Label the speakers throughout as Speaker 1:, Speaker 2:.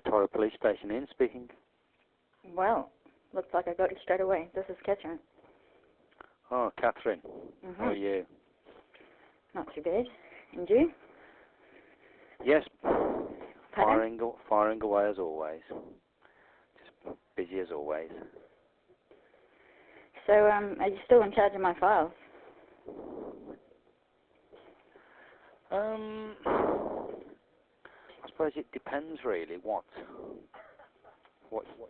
Speaker 1: Victoria Police Station, Ian speaking.
Speaker 2: Well, looks like I got you straight away. This is Catherine.
Speaker 1: Oh, Catherine.
Speaker 2: Mm-hmm.
Speaker 1: How are you?
Speaker 2: Not too bad. And you?
Speaker 1: Yes.
Speaker 2: Pardon?
Speaker 1: Firing away as always. Just busy as always.
Speaker 2: So, are you still in charge of my files?
Speaker 1: I suppose it depends really what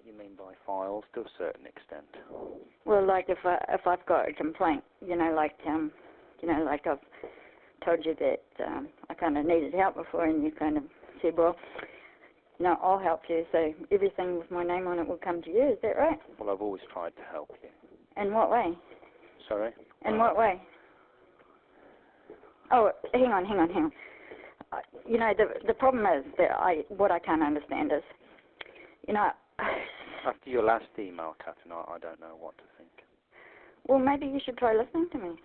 Speaker 1: you mean by files to a certain extent.
Speaker 2: Well, like if I've got a complaint, like I've told you that I kind of needed help before, and you kind of said, well, I'll help you. So everything with my name on it will come to you. Is that right?
Speaker 1: Well, I've always tried to help you.
Speaker 2: In what way?
Speaker 1: Sorry?
Speaker 2: In what way? Oh, hang on. The problem is that what I can't understand is,
Speaker 1: After your last email, Catherine, I don't know what to think.
Speaker 2: Well, maybe you should try listening to me.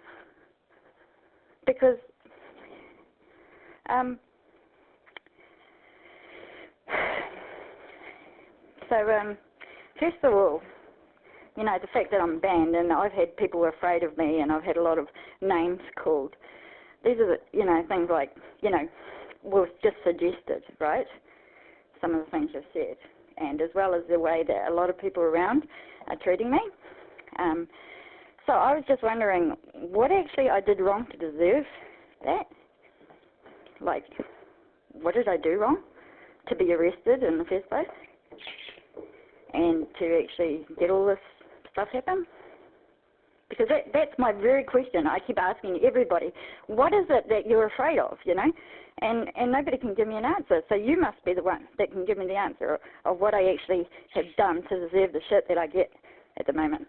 Speaker 2: Because, first of all, the fact that I'm banned, and I've had people afraid of me, and I've had a lot of names called. These are things like, was just suggested, right? Some of the things you've said, and as well as the way that a lot of people around are treating me. So I was just wondering what actually I did wrong to deserve that. Like, what did I do wrong to be arrested in the first place? And to actually get all this stuff happen? Because that's my very question. I keep asking everybody, what is it that you're afraid of, And nobody can give me an answer. So you must be the one that can give me the answer of what I actually have done to deserve the shit that I get at the moment.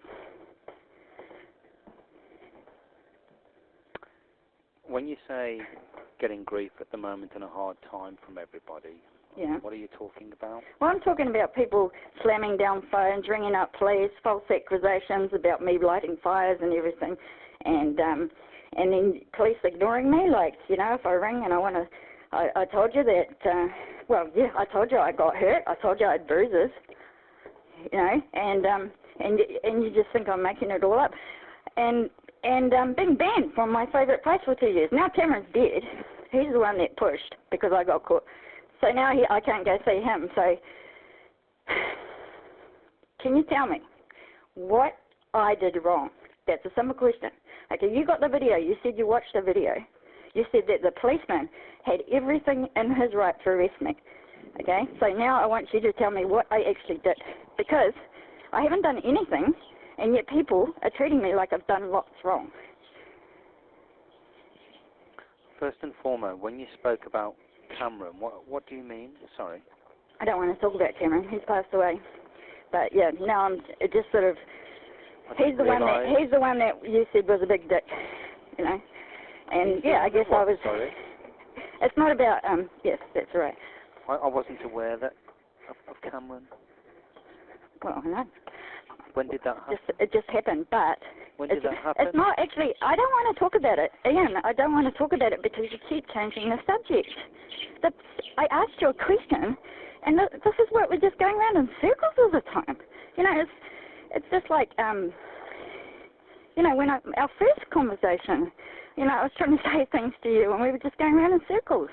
Speaker 1: When you say getting grief at the moment and a hard time from everybody,
Speaker 2: yeah.
Speaker 1: What are you talking about?
Speaker 2: Well, I'm talking about people slamming down phones, ringing up police, false accusations about me lighting fires and everything, and then police ignoring me. Like, if I ring and I told you that, I told you I got hurt. I told you I had bruises, and you just think I'm making it all up, and being banned from my favourite place for 2 years. Now Cameron's dead. He's the one that pushed because I got caught. So now I can't go see him. So can you tell me what I did wrong? That's a simple question. Okay, you got the video. You said you watched the video. You said that the policeman had everything in his right to arrest me. Okay, so now I want you to tell me what I actually did. Because I haven't done anything, and yet people are treating me like I've done lots wrong.
Speaker 1: First and foremost, when you spoke about Cameron, what do you mean? Sorry.
Speaker 2: I don't want to talk about Cameron. He's passed away. But yeah, now I'm just sort of. He's the one that you said was a big dick, And yeah, I guess I was.
Speaker 1: Sorry.
Speaker 2: It's not about. Yes, that's right.
Speaker 1: I wasn't aware of Cameron.
Speaker 2: Well, no.
Speaker 1: When did that happen?
Speaker 2: It just happened, but.
Speaker 1: When did that happen?
Speaker 2: It's not actually. I don't want to talk about it, Ian. I don't want to talk about it because you keep changing the subject. I asked you a question, and this is what we're just going around in circles all the time. It's just like when our first conversation, I was trying to say things to you, and we were just going around in circles.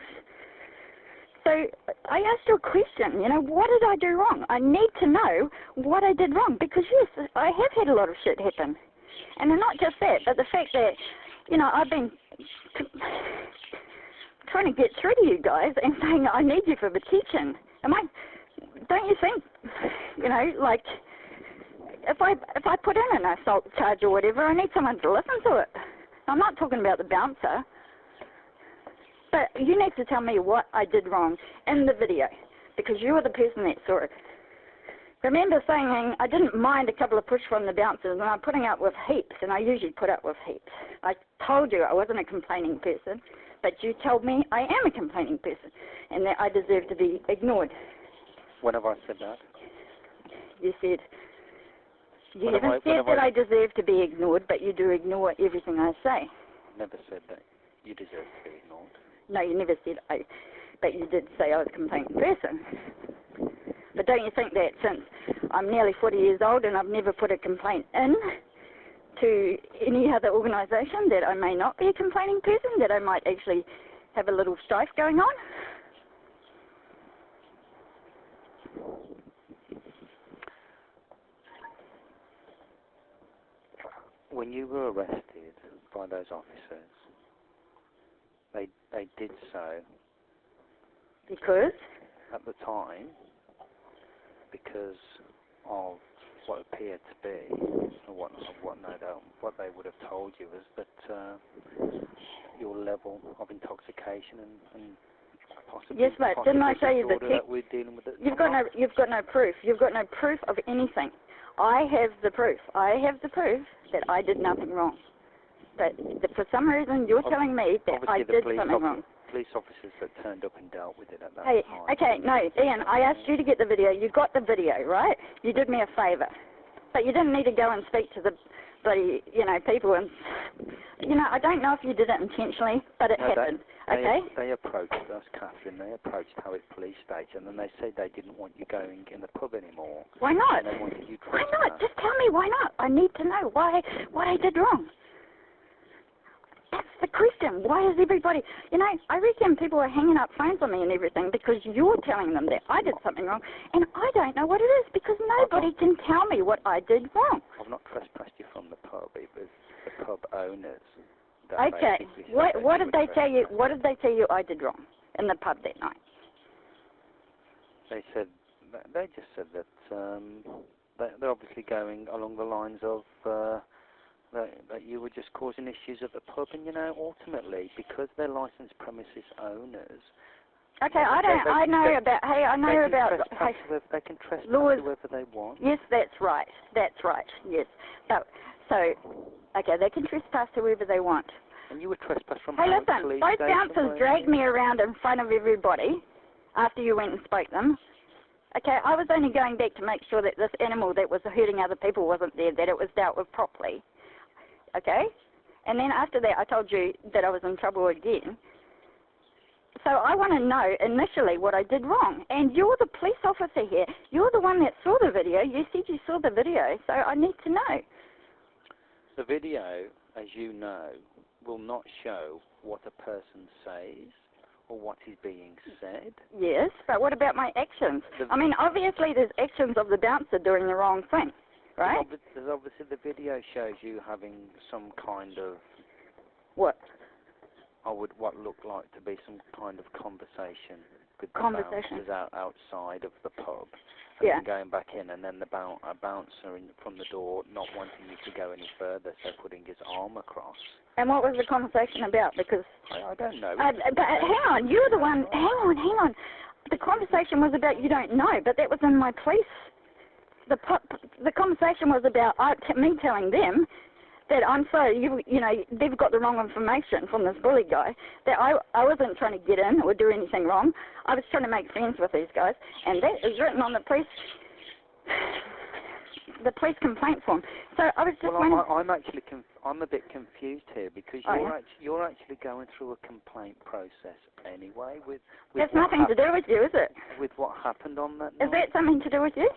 Speaker 2: So I asked you a question, what did I do wrong? I need to know what I did wrong, because yes, I have had a lot of shit happen. And not just that, but the fact that, I've been trying to get through to you guys and saying I need you for protection. Don't you think, like, if I put in an assault charge or whatever, I need someone to listen to it. I'm not talking about the bouncer. But you need to tell me what I did wrong in the video, because you were the person that saw it. Remember saying I didn't mind a couple of push from the bouncers, and I'm putting up with heaps, and I usually put up with heaps. I told you I wasn't a complaining person, but you told me I am a complaining person, and that I deserve to be ignored.
Speaker 1: When have I said that?
Speaker 2: You said, you haven't said that I deserve to be ignored, but you do ignore everything I say.
Speaker 1: Never said that you deserve to be ignored.
Speaker 2: No, you never said but you did say I was a complaining person. But don't you think that since I'm nearly 40 years old and I've never put a complaint in to any other organisation, that I may not be a complaining person, that I might actually have a little strife going on?
Speaker 1: When you were arrested by those officers, they did so
Speaker 2: Because?
Speaker 1: at the time because of what appeared to be, or what no doubt what they would have told you is that your level of intoxication and possibly
Speaker 2: Yes, but didn't I show you the
Speaker 1: that we're dealing with?
Speaker 2: You've got no proof. You've got no proof of anything. I have the proof. I have the proof that I did nothing wrong. But for some reason, you're telling me that I did something wrong.
Speaker 1: Police officers that turned up and dealt with it at that
Speaker 2: Hey,
Speaker 1: time.
Speaker 2: okay, no, Ian, I asked you to get the video. You got the video, right? You did me a favour. But you didn't need to go and speak to the bloody, people and, I don't know if you did it intentionally, but it happened, okay?
Speaker 1: They approached us, Catherine. They approached Howitt Police Station and they said they didn't want you going in the pub anymore.
Speaker 2: Why not?
Speaker 1: And they wanted you
Speaker 2: Why not? Just tell me why not. I need to know what I did wrong. That's the question. Why is everybody... I reckon people are hanging up phones on me and everything because you're telling them that I did something wrong, and I don't know what it is because nobody can tell me what I did wrong.
Speaker 1: I've not trespassed you from the pub. It was the pub owners.
Speaker 2: Okay. What did they tell you? What did they tell you I did wrong in the pub that night?
Speaker 1: They just said that they're obviously going along the lines of that you were just causing issues at the pub, and ultimately because they're licensed premises owners.
Speaker 2: Okay, I know about.
Speaker 1: They can trespass
Speaker 2: laws,
Speaker 1: whoever they want.
Speaker 2: Yes, that's right. That's right. Yes. Okay, they can trespass whoever they want.
Speaker 1: And you were trespassed from.
Speaker 2: Hey, listen, those bouncers dragged me around in front of everybody after you went and spoke them. Okay, I was only going back to make sure that this animal that was hurting other people wasn't there, that it was dealt with properly. Okay? And then after that, I told you that I was in trouble again. So I want to know initially what I did wrong. And you're the police officer here. You're the one that saw the video. You said you saw the video, so I need to know.
Speaker 1: The video, as you know, will not show what a person says or what is being said. Yes,
Speaker 2: but what about my actions? Obviously there's actions of the bouncer doing the wrong thing, right?
Speaker 1: There's obviously the video shows you having some kind of...
Speaker 2: What?
Speaker 1: What looked like to be some kind of conversation with the bouncers outside of the pub. And then going back in, and then a bouncer from the door not wanting you to go any further, so putting his arm across.
Speaker 2: And what was the conversation about? Because
Speaker 1: I don't know.
Speaker 2: But hang on, you're the one. Hang on. The conversation was about you don't know, but that was in my police. The conversation was about me telling them that I'm sorry, they've got the wrong information from this bully guy, that I wasn't trying to get in or do anything wrong. I was trying to make friends with these guys, and that is written on the police complaint form. So I was just
Speaker 1: I'm a bit confused here because you're actually going through a complaint process anyway with
Speaker 2: That's nothing to do with you, is it?
Speaker 1: With what happened on that night?
Speaker 2: Is that something to do with you?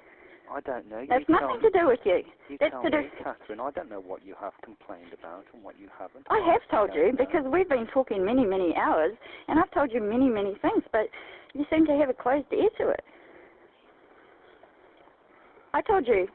Speaker 1: I don't know.
Speaker 2: That's nothing to do with you.
Speaker 1: That's tell me, Catherine, I don't know what you have complained about and what you haven't.
Speaker 2: I have told you because we've been talking many, many hours, and I've told you many, many things, but you seem to have a closed ear to it. I told you.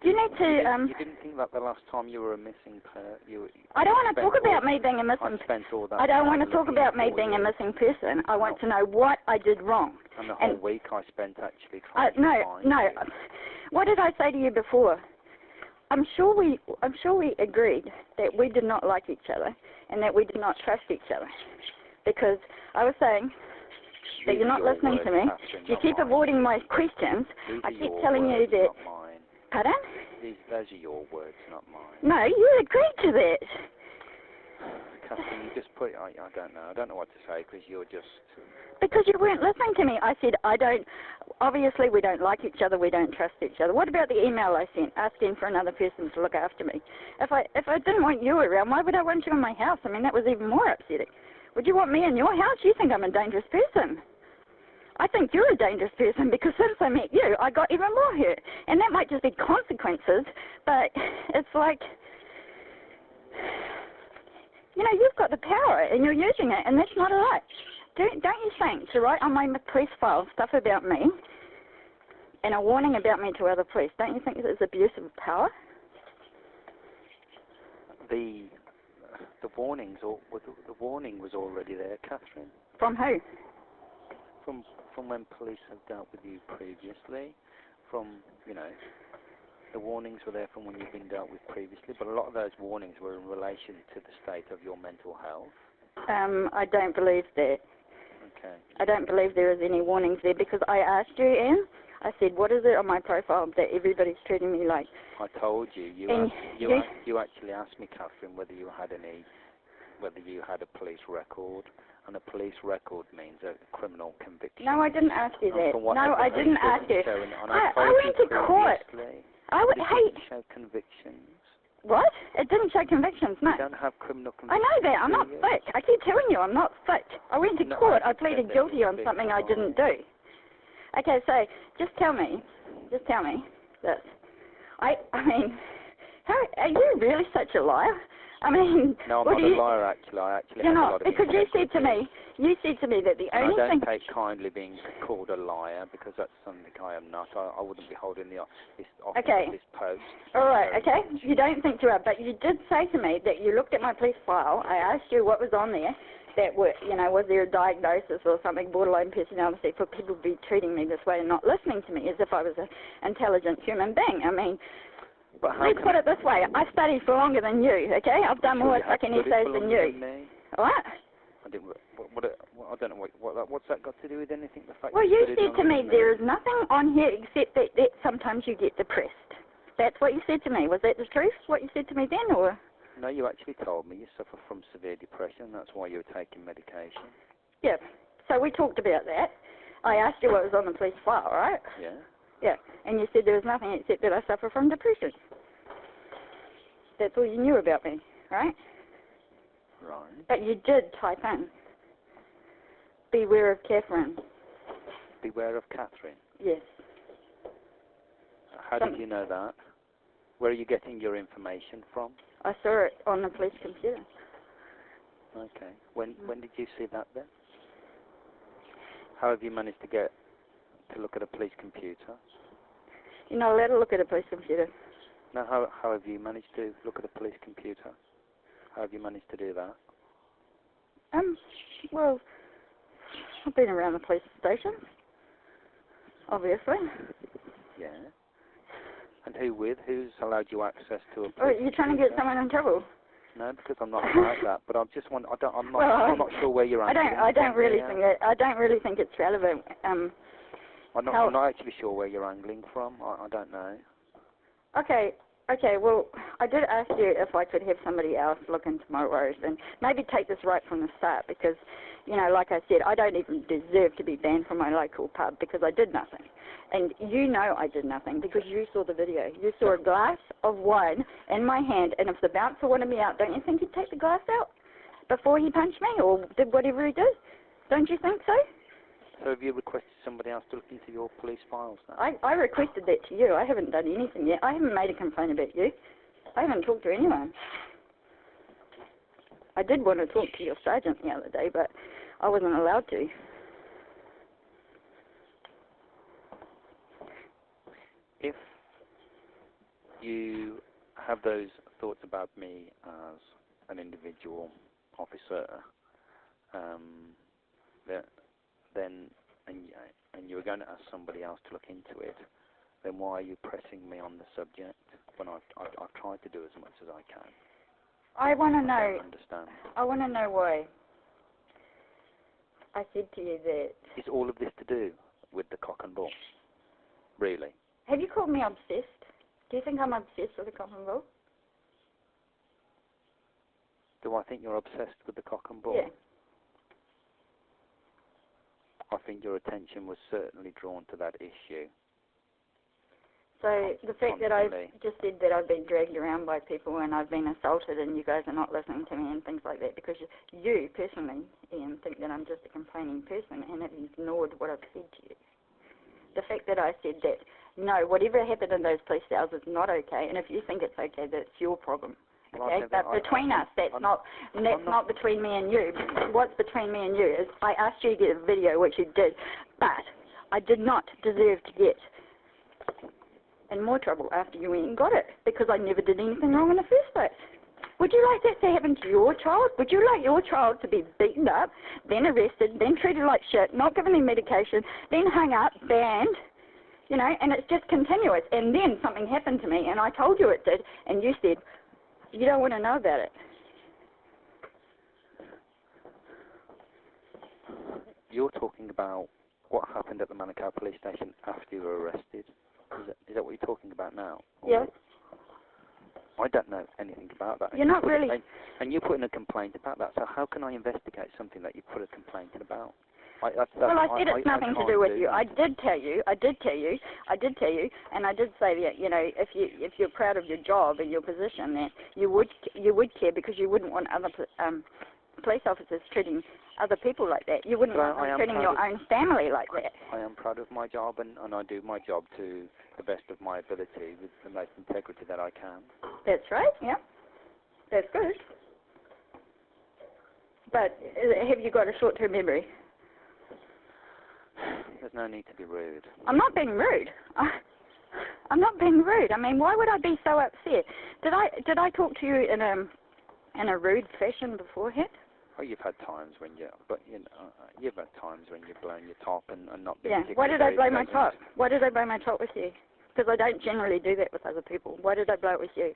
Speaker 2: You need to...
Speaker 1: You didn't think that the last time you were a missing person...
Speaker 2: I don't want to talk about me being a missing person. I don't want to talk about me being a missing person. I want to know what I did wrong.
Speaker 1: And the whole week I spent actually trying to find
Speaker 2: No. What did I say to you before? I'm sure we agreed that we did not like each other and that we did not trust each other. Because I was saying that you're not listening to me. You keep avoiding my questions. I keep telling you that... Pardon?
Speaker 1: Those are your words, not mine.
Speaker 2: No, you agreed to that.
Speaker 1: Catherine, you just put... I don't know. I don't know what to say because you're just...
Speaker 2: Because you weren't listening to me. I said, obviously we don't like each other, we don't trust each other. What about the email I sent asking for another person to look after me? If I didn't want you around, why would I want you in my house? That was even more upsetting. Would you want me in your house? You think I'm a dangerous person. I think you're a dangerous person because since I met you, I got even more hurt. And that might just be consequences, but it's like, you know, you've got the power and you're using it, and that's not right. Don't you think to write on my police file stuff about me and a warning about me to other police, don't you think it's abuse of power?
Speaker 1: The warning was already there, Catherine.
Speaker 2: From who?
Speaker 1: From when police have dealt with you previously, from, you know, the warnings were there from when you've been dealt with previously, but a lot of those warnings were in relation to the state of your mental health.
Speaker 2: I don't believe that.
Speaker 1: Okay.
Speaker 2: I don't believe there is any warnings there because I asked you, Ian. I said, what is it on my profile that everybody's treating me like?
Speaker 1: I told you. You actually asked me, Catherine, whether you had a police record, and a police record means a criminal conviction.
Speaker 2: No, I didn't ask you that. No, I didn't ask you.
Speaker 1: I
Speaker 2: went to court.
Speaker 1: It didn't show convictions.
Speaker 2: What? It didn't show convictions, no.
Speaker 1: You don't have criminal convictions.
Speaker 2: I know that. I'm not sick. I keep telling you I'm not sick. I went to court. I pleaded guilty on something I didn't do. Okay, so just tell me this. I mean, are you really such a liar? I mean,
Speaker 1: no, I'm not a liar. Actually, I actually.
Speaker 2: You're not, because you said to me that the only thing.
Speaker 1: I don't take kindly being called a liar because that's something I am not. I wouldn't be holding this office of this post.
Speaker 2: All right. Okay. You don't think you are, but you did say to me that you looked at my police file. I asked you what was on there. That were, you know, was there a diagnosis or something, borderline personality, for people to be treating me this way and not listening to me as if I was an intelligent human being? I mean, let's put it this way. I studied for longer than you, okay? I've done more fucking essays than you. What? I don't know what's that got to do with anything? The fact you said to me there is nothing on here except that sometimes you get depressed. That's what you said to me. Was that the truth, what you said to me then, or...?
Speaker 1: No, you actually told me you suffer from severe depression. That's why you were taking medication.
Speaker 2: Yeah. So we talked about that. I asked you what was on the police file, right?
Speaker 1: Yeah.
Speaker 2: Yeah. And you said there was nothing except that I suffer from depression. That's all you knew about me, right?
Speaker 1: Right.
Speaker 2: But you did type in, beware of Catherine.
Speaker 1: Beware of Catherine?
Speaker 2: Yes.
Speaker 1: How did you know that? Where are you getting your information from?
Speaker 2: I saw it on the police computer.
Speaker 1: Okay. When did you see that then? How have you managed to look at a police computer?
Speaker 2: You're not allowed to look at a police computer.
Speaker 1: No, how have you managed to look at a police computer? How have you managed to do that?
Speaker 2: Well, I've been around the police station, obviously.
Speaker 1: Yeah. And who's allowed you access to a police
Speaker 2: Oh, you're trying to get someone in trouble?
Speaker 1: No, because I'm not like that. But I'm not sure where you're at.
Speaker 2: I don't really think it's relevant. I'm
Speaker 1: not actually sure where you're angling from. I don't know.
Speaker 2: Okay. Well, I did ask you if I could have somebody else look into my woes and maybe take this right from the start because, you know, like I said, I don't even deserve to be banned from my local pub because I did nothing. And you know I did nothing because you saw the video. You saw a glass of wine in my hand, and if the bouncer wanted me out, don't you think he'd take the glass out before he punched me or did whatever he did? Don't you think so?
Speaker 1: So have you requested somebody else to look into your police files now?
Speaker 2: I requested that to you. I haven't done anything yet. I haven't made a complaint about you. I haven't talked to anyone. I did want to talk to your sergeant the other day, but I wasn't allowed to.
Speaker 1: If you have those thoughts about me as an individual officer, and you were going to ask somebody else to look into it, then why are you pressing me on the subject when I've tried to do as much as I can?
Speaker 2: I want to know.
Speaker 1: I don't understand.
Speaker 2: I want to know why. I said to you that.
Speaker 1: Is all of this to do with the cock and bull? Really?
Speaker 2: Have you called me obsessed? Do you think I'm obsessed with the cock and bull?
Speaker 1: Do I think you're obsessed with the cock and bull?
Speaker 2: Yeah.
Speaker 1: I think your attention was certainly drawn to that issue.
Speaker 2: So the fact that I've
Speaker 1: constantly.
Speaker 2: just said that I've been dragged around by people and I've been assaulted and you guys are not listening to me and things like that because you personally, Ian, think that I'm just a complaining person and have ignored what I've said to you. The fact that I said that, no, whatever happened in those police cells is not okay, and if you think it's okay, that's your problem.
Speaker 1: Well,
Speaker 2: Okay, but between us, that's not between me and you. What's between me and you is I asked you to get a video, which you did, but I did not deserve to get in more trouble after you went and got it because I never did anything wrong in the first place. Would you like that to happen to your child? Would you like your child to be beaten up, then arrested, then treated like shit, not given any medication, then hung up, banned, you know, and it's just continuous. And then something happened to me and I told you it did, and you said, you don't want to know about it.
Speaker 1: You're talking about what happened at the Manukau police station after you were arrested. Is that what you're talking about now?
Speaker 2: Yes.
Speaker 1: I don't know anything about that.
Speaker 2: You're not really...
Speaker 1: And you're putting a complaint about that, so how can I investigate something that you put a complaint about?
Speaker 2: I said it's nothing to do with you. I did tell you, and I did say that, you know, if you're proud of your job and your position, that you would care because you wouldn't want other police officers treating other people like that. You wouldn't want them treating your own family like that.
Speaker 1: I am proud of my job, and I do my job to the best of my ability with the most integrity that I can.
Speaker 2: That's right, yeah. That's good. But have you got a short-term memory?
Speaker 1: There's no need to be rude.
Speaker 2: I'm not being rude. I'm not being rude. I mean, why would I be so upset? Did I talk to you in a rude fashion beforehand?
Speaker 1: Oh, you've had times when you've had times when you've blown your top and not been.
Speaker 2: Yeah. Why did I blow my top? Why did I blow my top with you? Because I don't generally do that with other people. Why did I blow it with you?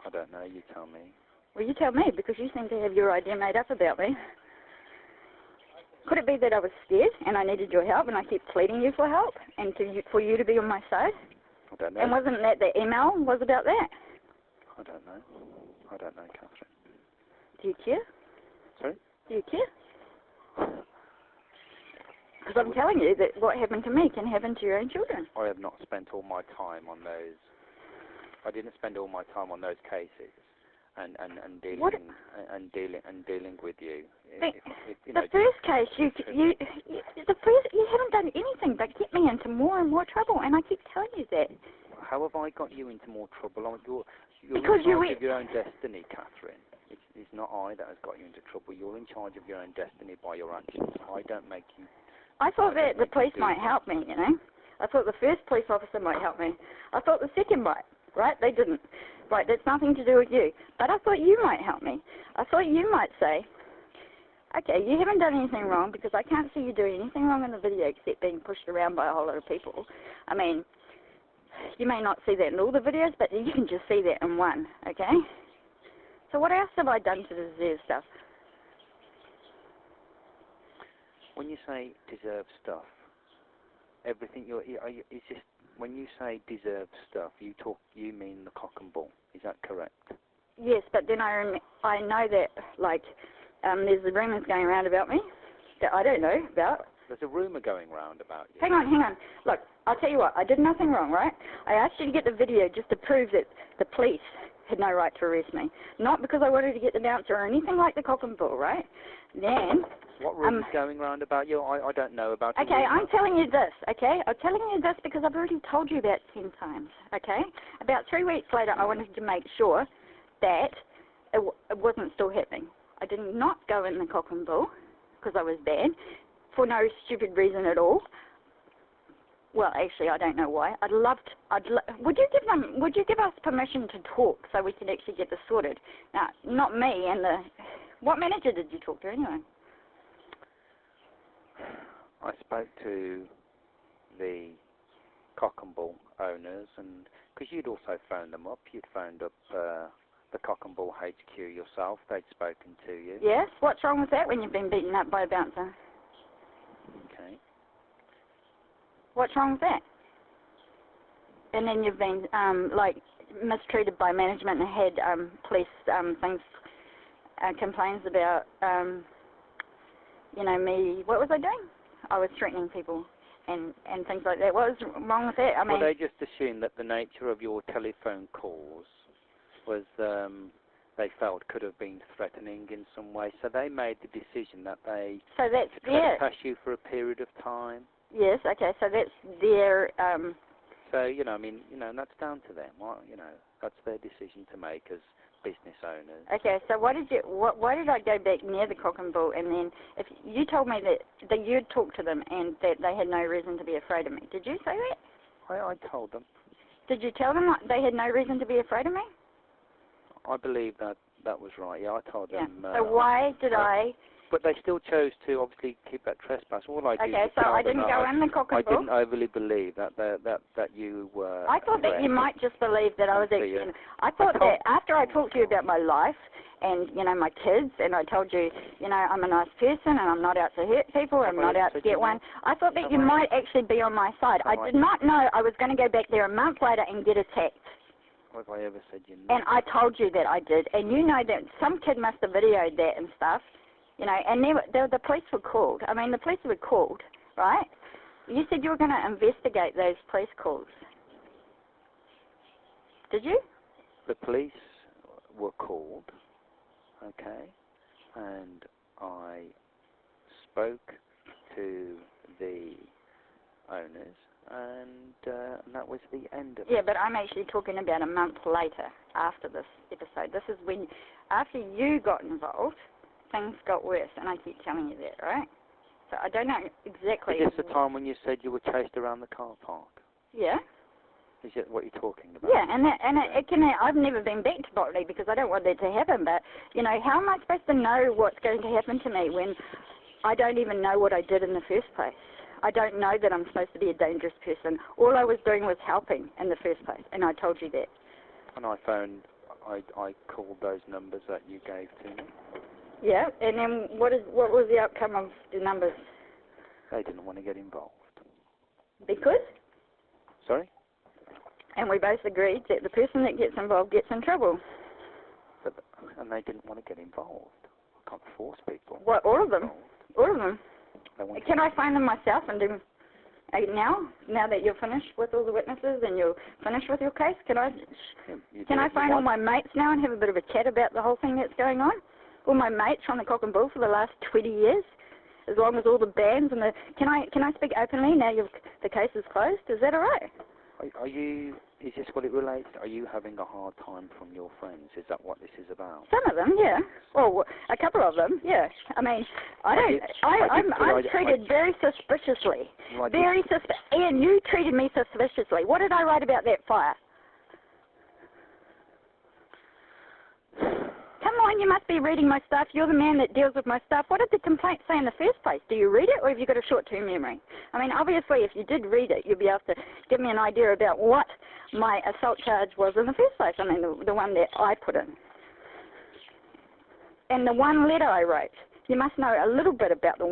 Speaker 1: I don't know. You tell me.
Speaker 2: Well, you tell me, because you seem to have your idea made up about me. Could it be that I was scared and I needed your help and I kept pleading you for help and for you to be on my side?
Speaker 1: I don't know.
Speaker 2: And wasn't that the email was about that?
Speaker 1: I don't know. I don't know, Catherine.
Speaker 2: Do you care?
Speaker 1: Sorry?
Speaker 2: Do you care? Because I'm telling you that what happened to me can happen to your own children.
Speaker 1: I have not spent all my time on those. I didn't spend all my time on those cases. And dealing with you.
Speaker 2: The first case, you haven't done anything but get me into more and more trouble, and I keep telling you that.
Speaker 1: How have I got you into more trouble? You're
Speaker 2: because
Speaker 1: in charge of your own destiny, Catherine. It's not I that has got you into trouble. You're in charge of your own destiny by your actions. I don't make you.
Speaker 2: I thought that the police might help me, you know. I thought the first police officer might help me. I thought the second might. Right? They didn't. Right, that's nothing to do with you. But I thought you might help me. I thought you might say, okay, you haven't done anything wrong because I can't see you doing anything wrong in the video except being pushed around by a whole lot of people. I mean, you may not see that in all the videos, but you can just see that in one, okay? So what else have I done to deserve stuff?
Speaker 1: When you say deserve stuff, everything it's just... When you say deserve stuff, you mean the cock and bull. Is that correct?
Speaker 2: Yes, but then I know that, like, there's the rumours going around about me that I don't know about.
Speaker 1: There's a rumour going around about you.
Speaker 2: Hang on. Look, I'll tell you what. I did nothing wrong, right? I asked you to get the video just to prove that the police had no right to arrest me. Not because I wanted to get the bouncer or anything like the cock and bull, right? Then...
Speaker 1: What rumours going around about you? I don't know about it.
Speaker 2: Okay, I'm telling you this, okay? I'm telling you this because I've already told you about 10 times, okay? About 3 weeks later, I wanted to make sure that it wasn't still happening. I did not go in the cock and bull because I was banned for no stupid reason at all. Well, actually, I don't know why. Would you give us permission to talk so we can actually get this sorted? Now, not me and what manager did you talk to anyway?
Speaker 1: I spoke to the cock and bull owners, and because you'd also phoned them up, you'd phoned up the cock and bull HQ yourself. They'd spoken to you.
Speaker 2: Yes. What's wrong with that when you've been beaten up by a bouncer?
Speaker 1: Okay.
Speaker 2: What's wrong with that? And then you've been like mistreated by management and had police things complaints about. You know, me, what was I doing? I was threatening people. and things like that. What was wrong with that? I mean,
Speaker 1: well, they just assumed that the nature of your telephone calls was, they felt could have been threatening in some way, so they made the decision that they
Speaker 2: so that's
Speaker 1: could trespass you for a period of time.
Speaker 2: Yes, okay, so that's their...
Speaker 1: So, you know, I mean, you know, that's down to them. You know, that's their decision to make as business owners.
Speaker 2: Okay, so why did I go back near the cock and bull, and then if you told me that you'd talked to them and that they had no reason to be afraid of me? Did you say that?
Speaker 1: I told them.
Speaker 2: Did you tell them they had no reason to be afraid of me?
Speaker 1: I believe that was right. Yeah, I told them.
Speaker 2: So why did I...
Speaker 1: But they still chose to obviously keep that trespass. All I did
Speaker 2: Okay, so I didn't go in the cock and bull?
Speaker 1: I didn't overly believe that you were...
Speaker 2: I thought that you might just believe that I was actually... I thought that after I talked to you about my life and, you know, my kids, and I told you, you know, I'm a nice person and I'm not out to hurt people, I'm not out to get one, I thought that you might actually be on my side. I did not know I was going to go back there a month later and get attacked.
Speaker 1: Have I ever said you know?
Speaker 2: And I told you that I did. And you know that some kid must have videoed that and stuff. You know, and the police were called. I mean, the police were called, right? You said you were going to investigate those police calls. Did you?
Speaker 1: The police were called, okay, and I spoke to the owners, and that was the end of it.
Speaker 2: Yeah, but I'm actually talking about a month later after this episode. This is when, after you got involved, things got worse, and I keep telling you that, right? So I don't know exactly...
Speaker 1: Is this the time when you said you were chased around the car park?
Speaker 2: Yeah.
Speaker 1: Is that what you're talking about?
Speaker 2: Yeah, I've never been back to Botley because I don't want that to happen, but, you know, how am I supposed to know what's going to happen to me when I don't even know what I did in the first place? I don't know that I'm supposed to be a dangerous person. All I was doing was helping in the first place, and I told you that.
Speaker 1: And I called those numbers that you gave to me.
Speaker 2: Yeah, and then what was the outcome of the numbers?
Speaker 1: They didn't want to get involved.
Speaker 2: Because?
Speaker 1: Sorry?
Speaker 2: And we both agreed that the person that gets involved gets in trouble.
Speaker 1: And they didn't want to get involved. I can't force people.
Speaker 2: What, all of them? All of them? Can I
Speaker 1: to...
Speaker 2: find them myself and do... Now that you're finished with all the witnesses and you're finished with your case, can I find all my mates now and have a bit of a chat about the whole thing that's going on? All my mates from the Cock and Bull for the last 20 years, as long as all the bands and the... Can I speak openly now the case is closed? Is that all right?
Speaker 1: Is this what it relates to? Are you having a hard time from your friends? Is that what this is about?
Speaker 2: Some of them, yeah. Well, a couple of them, yeah. I mean, I'm treated very suspiciously. Very suspicious. Ian, you treated me suspiciously. What did I write about that fire? Come on, you must be reading my stuff. You're the man that deals with my stuff. What did the complaint say in the first place? Do you read it, or have you got a short-term memory? I mean, obviously, if you did read it, you'd be able to give me an idea about what my assault charge was in the first place. I mean, the one that I put in. And the one letter I wrote. You must know a little bit about the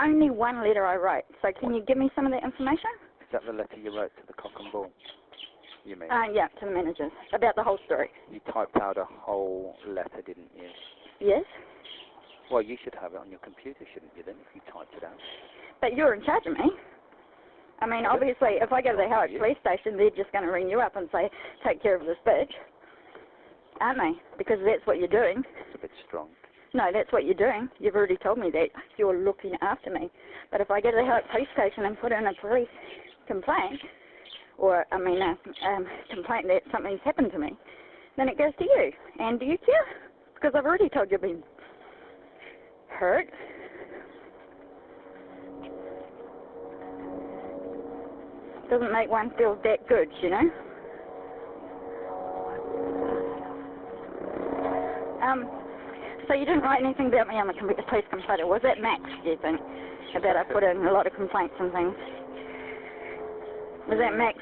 Speaker 2: only one letter I wrote. So can you give me some of that information?
Speaker 1: Is that the letter you wrote to the Cock and Bull? You mean?
Speaker 2: Yeah, to the managers, about the whole story.
Speaker 1: You typed out a whole letter, didn't you?
Speaker 2: Yes.
Speaker 1: Well, you should have it on your computer, shouldn't you then, if you typed it out?
Speaker 2: But you're in charge of me. I mean, obviously, if I go to the Howard police station, they're just going to ring you up and say, take care of this bitch. Aren't they? Because that's what you're doing.
Speaker 1: It's a bit strong. No,
Speaker 2: that's what you're doing. You've already told me that. You're looking after me. But if I go to the Howard police station and put in a police complaint, or, I mean, a complaint that something's happened to me, then it goes to you. And do you care? Because I've already told you I've been hurt. Doesn't make one feel that good, you know? So you didn't write anything about me on the police complaint. Was that Max, do you think? About I put in a lot of complaints and things. Was that Max?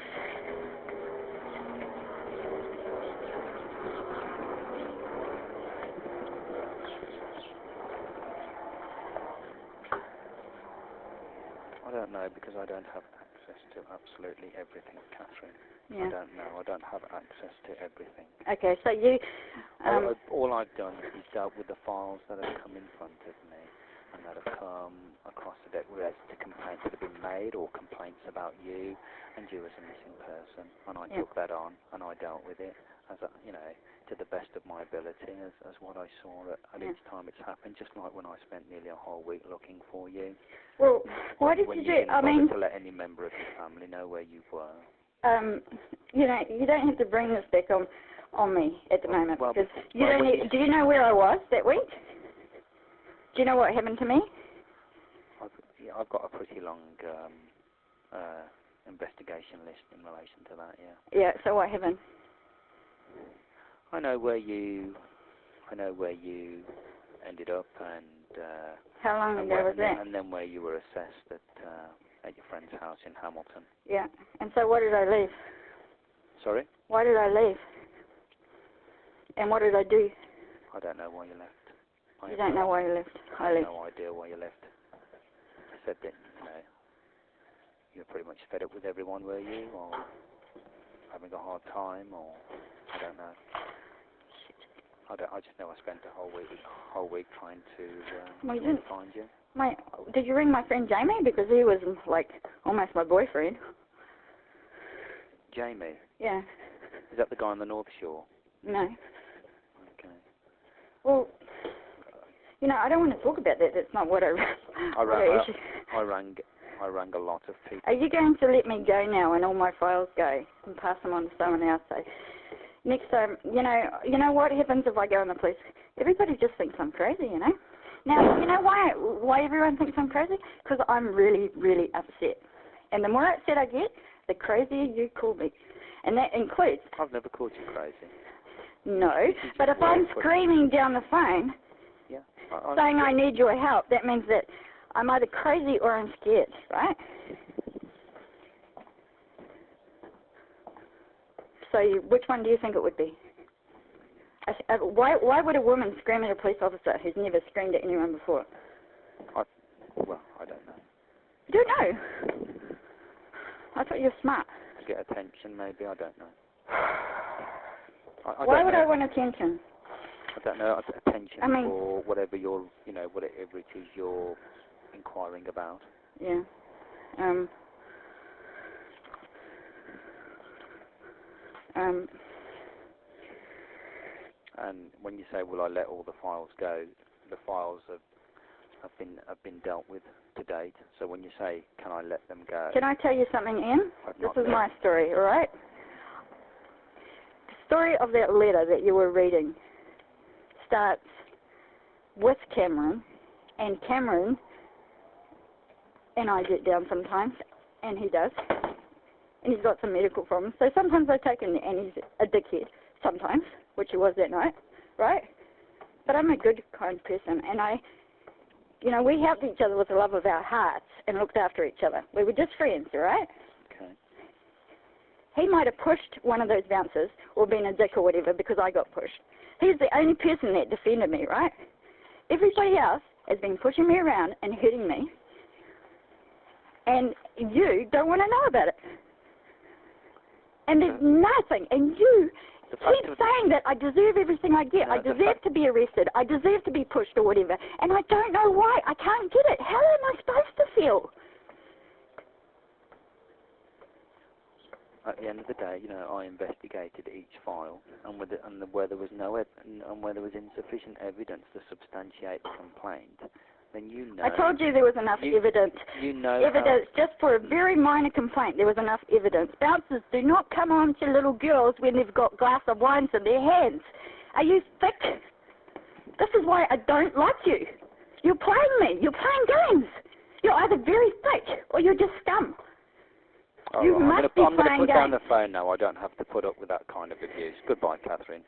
Speaker 1: I don't know, because I don't have access to absolutely everything, Catherine.
Speaker 2: Yeah.
Speaker 1: I don't know. I don't have access to everything.
Speaker 2: Okay, so you...
Speaker 1: all I've done is dealt with the files that have come in front of me. and that have come across the deck related to complaints that have been made or complaints about you and you as a missing person. And I took that on and I dealt with it as a, to the best of my ability as what I saw at each time it's happened, just like when I spent nearly a whole week looking for you.
Speaker 2: Well, why did you do? I mean,
Speaker 1: to let any member of your family know where you were.
Speaker 2: You don't have to bring this back on me at the moment, because you don't. Do you know where I was that week? Do you know what happened to me?
Speaker 1: I've got a pretty long investigation list in relation to that. Yeah.
Speaker 2: Yeah. So what happened?
Speaker 1: I know where you ended up, and
Speaker 2: how long ago was that?
Speaker 1: And then where you were assessed at your friend's house in Hamilton.
Speaker 2: Yeah. And so, what did I leave?
Speaker 1: Sorry?
Speaker 2: Why did I leave? And what did I do?
Speaker 1: I don't know why you left.
Speaker 2: You don't know why you left?
Speaker 1: I have no idea why you left. I said that you were pretty much fed up with everyone, were you, or having a hard time, or I don't know. I just know I spent a whole week trying to find you.
Speaker 2: Did you ring my friend Jamie? Because he was like almost my boyfriend.
Speaker 1: Jamie?
Speaker 2: Yeah.
Speaker 1: Is that the guy on the North Shore?
Speaker 2: No.
Speaker 1: Okay.
Speaker 2: Well, I don't want to talk about that. That's not what I
Speaker 1: rang a lot of people.
Speaker 2: Are you going to let me go now and all my files go and pass them on to someone else? So next time, you know what happens if I go in the police? Everybody just thinks I'm crazy, Now, you know why everyone thinks I'm crazy? Because I'm really, really upset. And the more upset I get, the crazier you call me. And that includes...
Speaker 1: I've never called you crazy.
Speaker 2: No, but if I'm screaming down the phone, saying I need your help, that means that I'm either crazy or I'm scared, right? So which one do you think it would be? Why would a woman scream at a police officer who's never screamed at anyone before?
Speaker 1: I don't know.
Speaker 2: You don't know? I thought you were smart.
Speaker 1: To get attention, maybe. I don't know.
Speaker 2: Why would I want attention?
Speaker 1: I don't know. Attention for whatever whatever it is you're inquiring about.
Speaker 2: Yeah.
Speaker 1: And when you say, "Will I let all the files go?" the files have been dealt with to date. So when you say, "Can I let them go?"
Speaker 2: Can I tell you something, Ian? This is my story, all right? The story of that letter that you were reading starts with Cameron, and Cameron and I get down sometimes, and he does, and he's got some medical problems. So sometimes I take him, and he's a dickhead sometimes, which he was that night, right? But I'm a good, kind person, and we helped each other with the love of our hearts and looked after each other. We were just friends, all right?
Speaker 1: Okay.
Speaker 2: He might have pushed one of those bouncers or been a dick or whatever because I got pushed. He's the only person that defended me, right? Everybody else has been pushing me around and hurting me, and you don't want to know about it. And there's nothing, and you keep saying that I deserve everything I get. I deserve to be arrested. I deserve to be pushed or whatever. And I don't know why. I can't get it. How am I supposed to feel?
Speaker 1: At the end of the day, I investigated each file, and where there was where there was insufficient evidence to substantiate the complaint, then
Speaker 2: I told you there was enough evidence. Evidence just for a very minor complaint. There was enough evidence. Bouncers do not come on to little girls when they've got glass of wines in their hands. Are you thick? This is why I don't like you. You're playing me. You're playing games. You're either very thick or you're just scum.
Speaker 1: I'm going to put down the phone now. I don't have to put up with that kind of abuse. Goodbye, Catherine.